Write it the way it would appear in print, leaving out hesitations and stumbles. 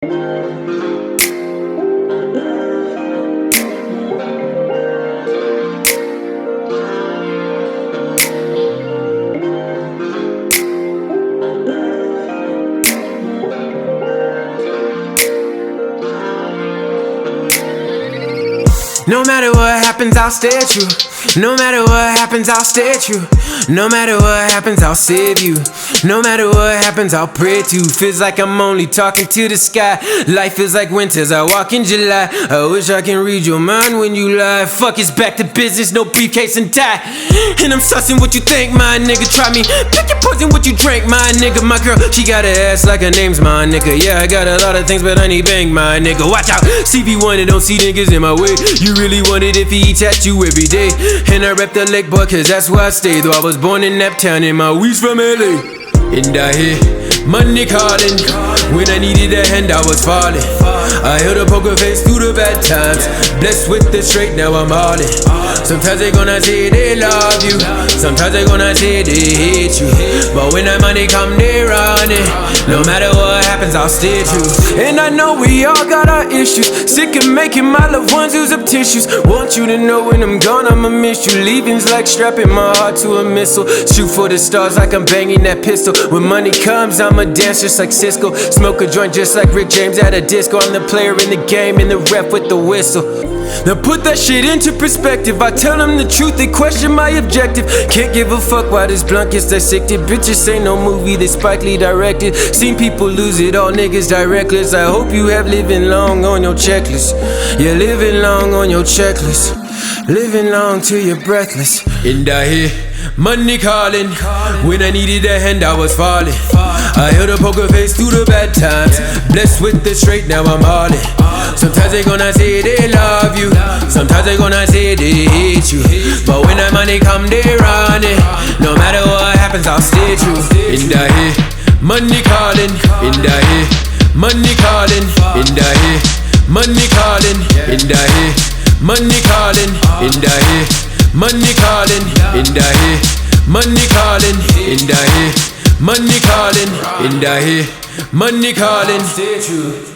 No matter what happens, I'll stay true. No matter what happens, I'll stay true. No matter what happens, I'll save you. No matter what happens, I'll pray to. Feels like I'm only talking to the sky. Life feels like winter as I walk in July. I wish I can read your mind when you lie. Fuck, it's back to business, no briefcase and tie. And I'm sussing what you think, my nigga. Try me, pick your poison, what you drink, my nigga. My girl, she got an ass like her name's my nigga. Yeah, I got a lot of things, but I need bang, my nigga. Watch out, CV1 and don't see niggas in my way. You really want it if he eats at you every day. And I rep the lake, boy, cause that's where I stay. Though I was born in Naptown and my weed's from LA. And I hear money calling. When I needed a hand, I was falling. I held a poker face through the bad times. Blessed with the straight, now I'm hauling. Sometimes they gonna say they love you. Sometimes they gonna say they hate you. But when that money come, they run it. No matter what happens, I'll stay true. And I know we all got our issues. Sick of making my loved ones use up tissues. Want you to know when I'm gone, I'ma miss you. Leaving's like strapping my heart to a missile. Shoot for the stars like I'm banging that pistol. When money comes, I'ma dance just like Cisco. Smoke a joint just like Rick James at a disco. I'm the player in the game and the ref with the whistle. Now put that shit into perspective. I tell them the truth, they question my objective. Can't give a fuck why this blunt gets dissected. Bitches ain't no movie that Spike Lee directed. Seen people lose it, all niggas directless. I hope you have living long on your checklist. Yeah, living long on your checklist. Living long till you're breathless. And I hear money calling. When I needed a hand, I was falling. I held a poker face through the bad times. Blessed with the straight, now I'm hauling. Sometimes they gonna say they love you. Sometimes they gonna say they hate you. But when that money come, they run it. No matter what happens, I'll stay true. And I hear money calling. And I hear money calling. And I hear money calling. And I hear money calling. And I hear money calling. And I hear money calling. And I hear money calling. And I hear money calling. Stay true.